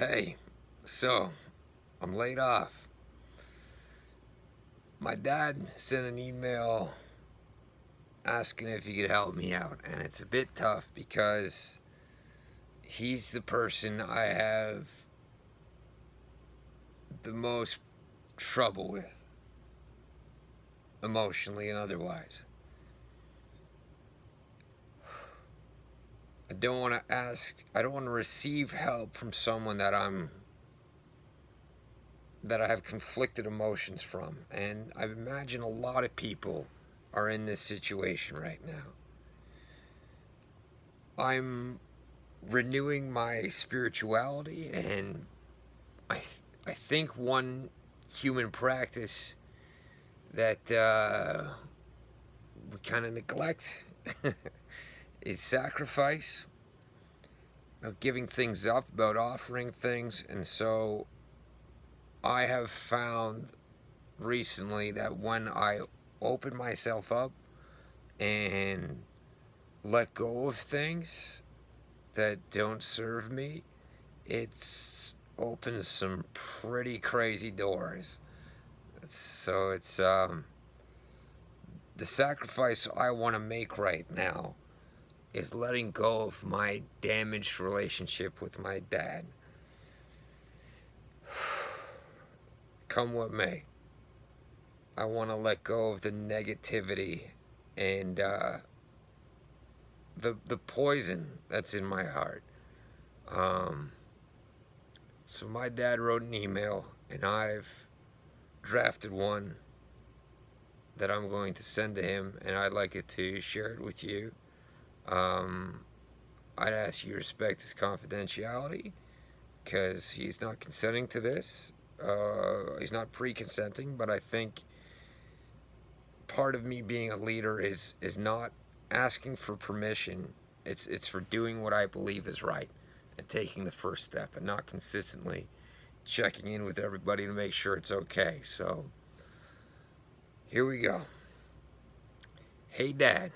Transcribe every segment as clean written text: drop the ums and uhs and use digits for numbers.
Hey, so I'm laid off. My dad sent an email asking if he could help me out, and it's a bit tough because he's the person I have the most trouble with, emotionally and otherwise. I don't want to receive help from someone that I have conflicted emotions from. And I imagine a lot of people are in this situation right now. I'm renewing my spirituality, and I think one human practice that we kind of neglect is sacrifice, about giving things up, about offering things. And so I have found recently that when I open myself up and let go of things that don't serve me, it's opens some pretty crazy doors. So it's the sacrifice I want to make right now is letting go of my damaged relationship with my dad. Come what may, I want to let go of the negativity and the poison that's in my heart. Um, so my dad wrote an email, and I've drafted one that I'm going to send to him, and I'd like it to share it with you. Um, I'd ask you to respect his confidentiality because he's not consenting to this. He's not pre-consenting, but I think part of me being a leader is not asking for permission. It's for doing what I believe is right and taking the first step, and not consistently checking in with everybody to make sure it's okay. So here we go. Hey Dad,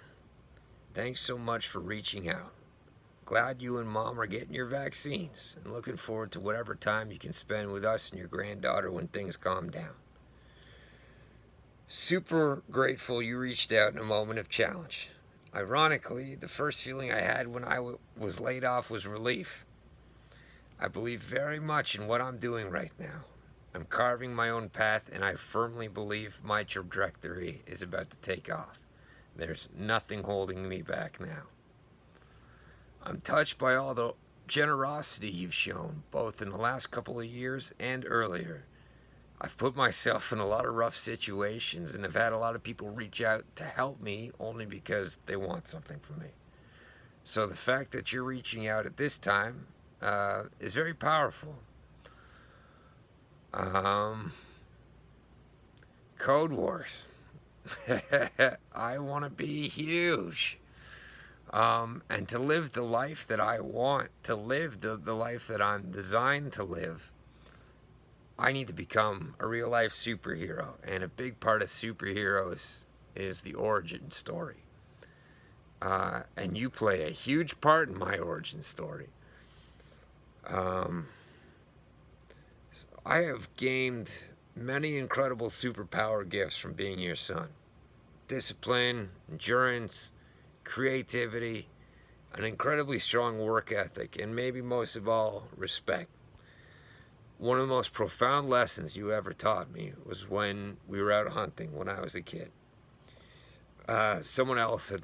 thanks so much for reaching out. Glad you and Mom are getting your vaccines, and looking forward to whatever time you can spend with us and your granddaughter when things calm down. Super grateful you reached out in a moment of challenge. Ironically, the first feeling I had when I was laid off was relief. I believe very much in what I'm doing right now. I'm carving my own path, and I firmly believe my trajectory is about to take off. There's nothing holding me back now. I'm touched by all the generosity you've shown, both in the last couple of years and earlier. I've put myself in a lot of rough situations and have had a lot of people reach out to help me only because they want something from me. So the fact that you're reaching out at this time is very powerful. Code Wars. I want to be huge. And to live the life that I want to live, the life that I'm designed to live, I need to become a real life superhero. And a big part of superheroes is the origin story. And you play a huge part in my origin story. So I have gained many incredible superpower gifts from being your son: discipline, endurance, creativity, an incredibly strong work ethic, and maybe most of all, respect. One of the most profound lessons you ever taught me was when we were out hunting when I was a kid. Someone else had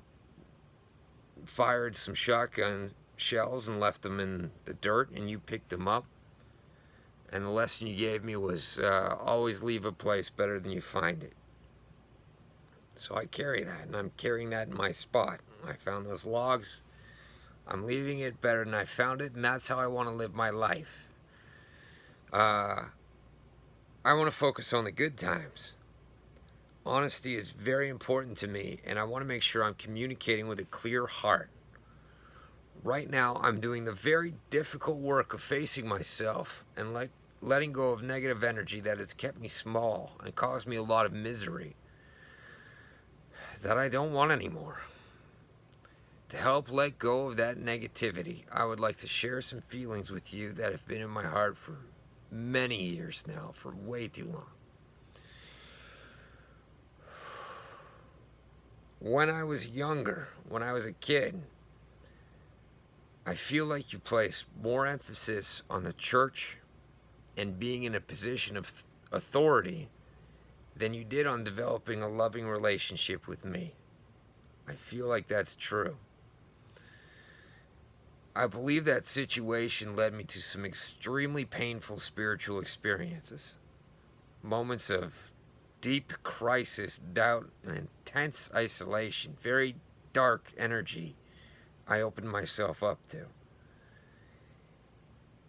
fired some shotgun shells and left them in the dirt, and you picked them up. And the lesson you gave me was always leave a place better than you find it. So I carry that, and I'm carrying that in my spot. I found those logs. I'm leaving it better than I found it, and that's how I want to live my life. I want to focus on the good times. Honesty is very important to me, and I want to make sure I'm communicating with a clear heart. Right now, I'm doing the very difficult work of facing myself and letting go of negative energy that has kept me small and caused me a lot of misery that I don't want anymore. To help let go of that negativity, I would like to share some feelings with you that have been in my heart for many years now, for way too long. When I was younger, when I was a kid, I feel like you place more emphasis on the church and being in a position of authority than you did on developing a loving relationship with me. I feel like that's true. I believe that situation led me to some extremely painful spiritual experiences. Moments of deep crisis, doubt, and intense isolation. Very dark energy I opened myself up to.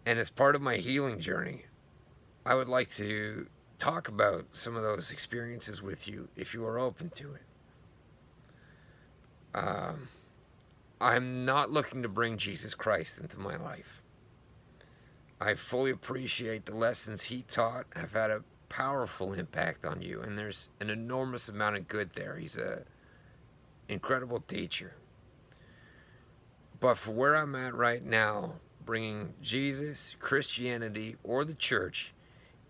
And as part of my healing journey, I would like to talk about some of those experiences with you if you are open to it. I'm not looking to bring Jesus Christ into my life. I fully appreciate the lessons he taught have had a powerful impact on you, and there's an enormous amount of good there. He's an incredible teacher. But for where I'm at right now, bringing Jesus, Christianity, or the church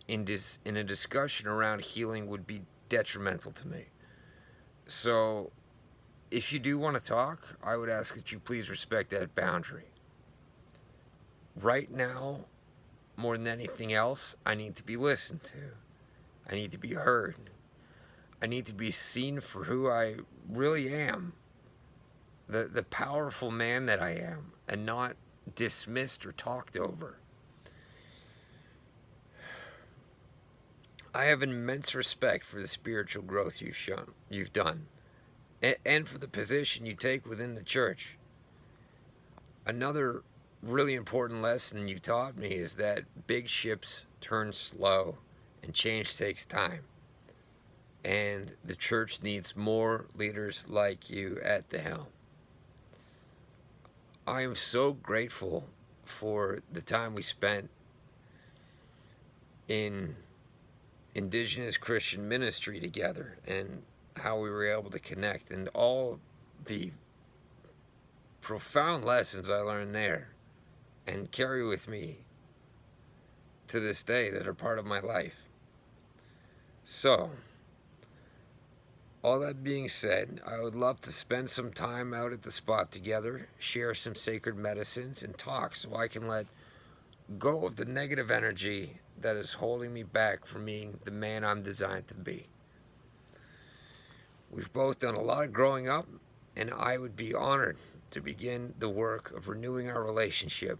in a discussion around healing would be detrimental to me. So if you do want to talk, I would ask that you please respect that boundary. Right now, more than anything else, I need to be listened to. I need to be heard. I need to be seen for who I really am. The powerful man that I am, and not dismissed or talked over. I have immense respect for the spiritual growth you've done, and for the position you take within the church. Another really important lesson you taught me is that big ships turn slow and change takes time. And the church needs more leaders like you at the helm. I am so grateful for the time we spent in Indigenous Christian ministry together and how we were able to connect and all the profound lessons I learned there and carry with me to this day that are part of my life. So, all that being said, I would love to spend some time out at the spot together, share some sacred medicines, and talk so I can let go of the negative energy that is holding me back from being the man I'm designed to be. We've both done a lot of growing up, and I would be honored to begin the work of renewing our relationship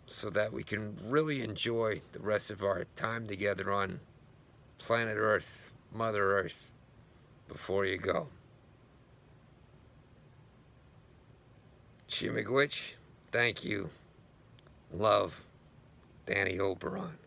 so that we can really enjoy the rest of our time together on planet Earth, Mother Earth, before you go. Chi Miigwech, thank you. Love, Danny Oberon.